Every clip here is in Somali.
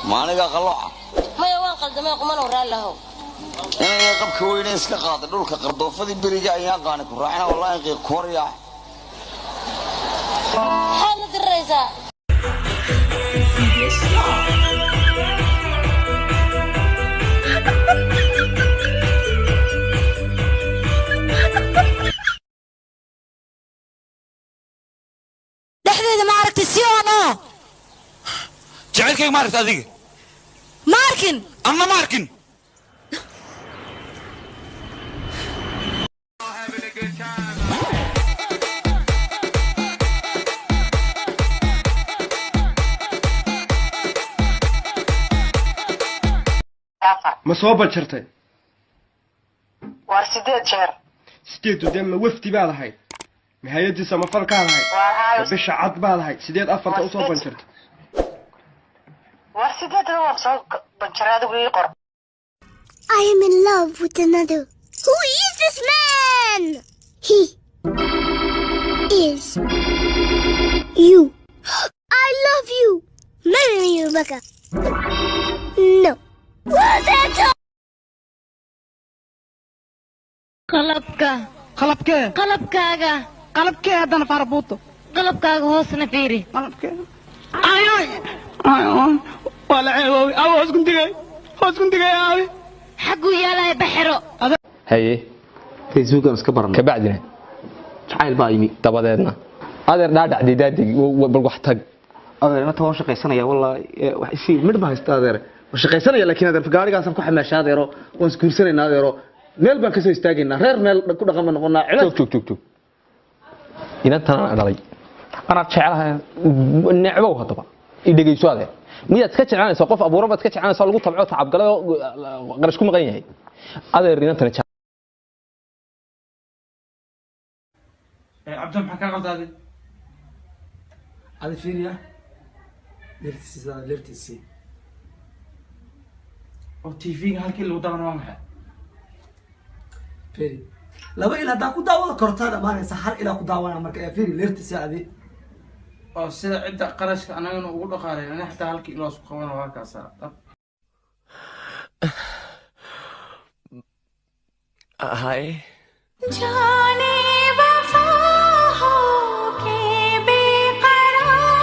ما أنا قلعة ما يوانقل دماغ ما نورا له أنا يقب كويني إسكا قاطر دولك قردوفة دي بريقا ياقاني كراعنا والله يقي كوريا حالة الرئيسة dhexdeeda ma aragtay si oono jacaylkayga ma aragta adiga ma arkin anna ma arkin ما صوبة شرطي وارسيدات شهر سيديتو دم وفتي بالهاي نهايتي سما فرق هاي بش عض بالهاي سيديت أفرت صوبة شرطي وارسيدات هو صوب بنشراد ويقر I am in love with another. Who is this man? He is you. I love you. Marry me, Rebecca. No. What's that? qalabkaaga haddana farabuuto qalabkaaga hoosna fiiri waa la ceebooy hoos kundigay aabi xaguu yaalaya baxiro haye facebookan iska baran kabacdina jacayl baa yimi dabadeedna adeer dhaadhacday daadig bal wax tag adeer ma tawo shaqaysanaya wallahi wax isii mid ma haysta adeer ma shaqaysanaya laakiin adeer gaarigaas ku xamaashaa adeero waan iskuursanayna adeero meel baan ka soo istaagaynaa reer meel ku dhaqan noqonaa joog inantan dhalay ana jecelahay necbow hadaba idhageyso adeer miyaad iska jeclaanaysaa qof abuuraba iska jeclaanaysaa lagu tabco tacab galay qarash ku maqan yahay adeer inantan عبد الله حكى غلط هذه هذه فينيا ليرتسي او تي في هالكي لو دابا ما maxay فيري laba ila da ku daawada kortaada maanaysa hal ila ku daawana marka firi leertisi adi oo sida cida qarashka anagana ugu dhaqaaleeyna xataa halkii ilo isku qabana waa ka saar hay जाने वफा हो के बेकरार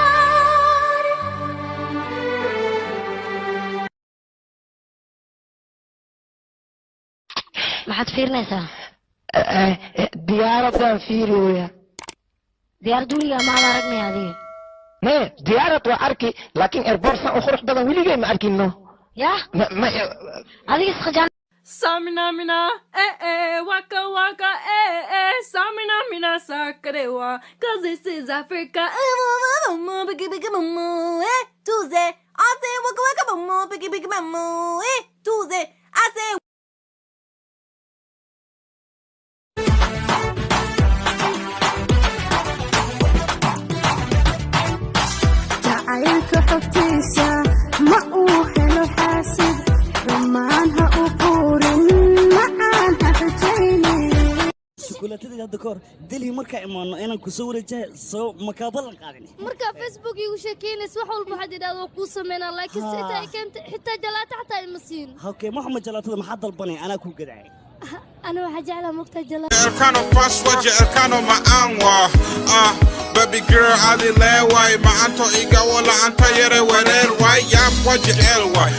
maxaad fiirinaysaa diyaaradaan fiiriyoya diyaarad weligaa maad aragnay adiga hee diyaarad waa arki laakiin airportsan u qurux badan weligay ma arkino yah adiga isqajaan Samina mina waka waka Samina mina sakarewa cause this is Africa biggy biggy mamu Tuesday I say waka waka mamu biggy biggy mamu Tuesday I say جعلك حبتيسا ما أوحل حاسد رمانها أقور معانها حجيني شوكولاتة الدكور دلي مركا إيمانو أنا كسورة جاي سو مكابل قاعدني مركا فيسبوك يوشكيني سوحوا المحددات وقوسة منا لكن سيتا كانت حتى جلات حتى المسين هاوكي محمد جلاتة محد البني أنا كل قدعي أنا وحجعلها مكتجلة Erkano password ya Erkano maangwa baby girl ali lewa maanto igawo la anta yere wererwa ya poje elwa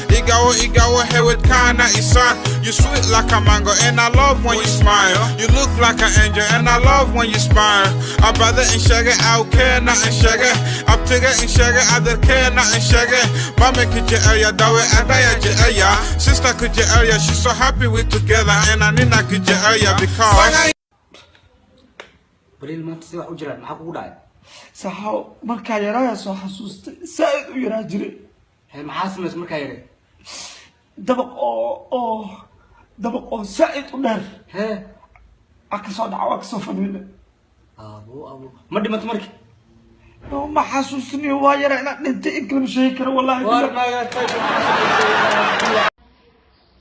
igawo hewet kana isan you sweet like a mango and I love when you smile you look like an angel and I love when you smile abada in shage au kena in shage abtiga in shage adar kena in shage mama kije aya dawe adaya je aya sister kije aya she's so happy we together and I need kije aya because bariil maanta si wax u jiraan maxaa kugu dhacay saxaw markaa yaraya soo xasuustay saaid u yaraa jiray hee maxaa samays markaa yaray dabaq oo saaid u dheer hee aka soo dhaca waa ka soo fadhiina abo ma dhimato markii ما حاسسني واير انا انت انكلم شيكر والله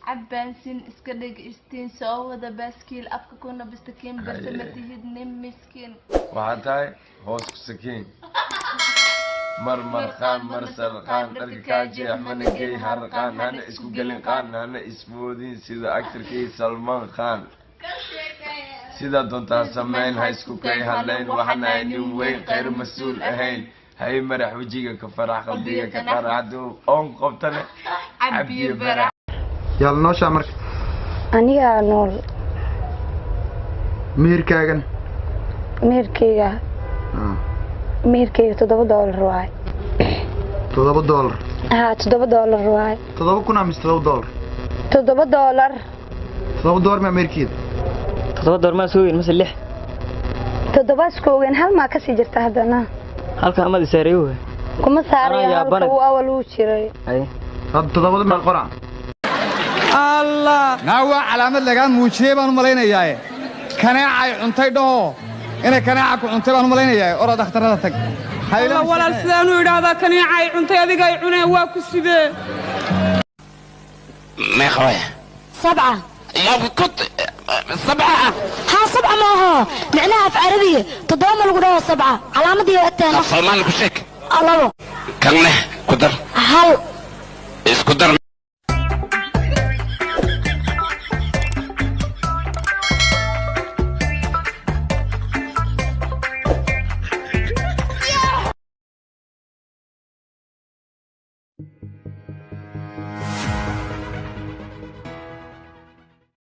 عبانسين اسكدق استين سو وذا باسكيل ابكا كنا بستكين برتمتي هدني مسكين وعداي هوس سكين مرمر خان مرسل خان تركاجي أحمد كي هرقان هنا اسكو قلن قان هنا اسمودين سيدا أكتر كي سلمان خان سيدا دونتا سمين هاي اسكو كي هالين وحنا عينين وين غير مسؤول أهين هاي مرح وجيك كفرح قلبيك كفرح عدو أون قبطنا عبي برح يلا نوش عمرك أنيا نول ميركاغن ميركيغا ميركيغا $7 واي $7 ها $7 واي 7 كنا مس $7 $7 ما ميركيد $7 ما سوين مثل لح 7 سكوين هل ما كسي جرت هذا halka amadi sareeyo kuma saaraya halka uu awal uu jiray ay had 7 ma qoran Allah naawa calaamad lagaan muujiyay baan u malaynayaa kaneecay cuntay dhaho inay kaneeca ku cuntay baan u malaynayaa oo dhakhtarada tag hayla walaal sidaan u yiraahdaa kaneecay cuntay adiga ay cuneen waa ku sidee ما خوي 7 يا كنت 7 ها 7 ما هو معناها في عربية تضامن القرآن 7 علامة دي وقتها صلمان كشك الله كلمة قدر هل اسكدر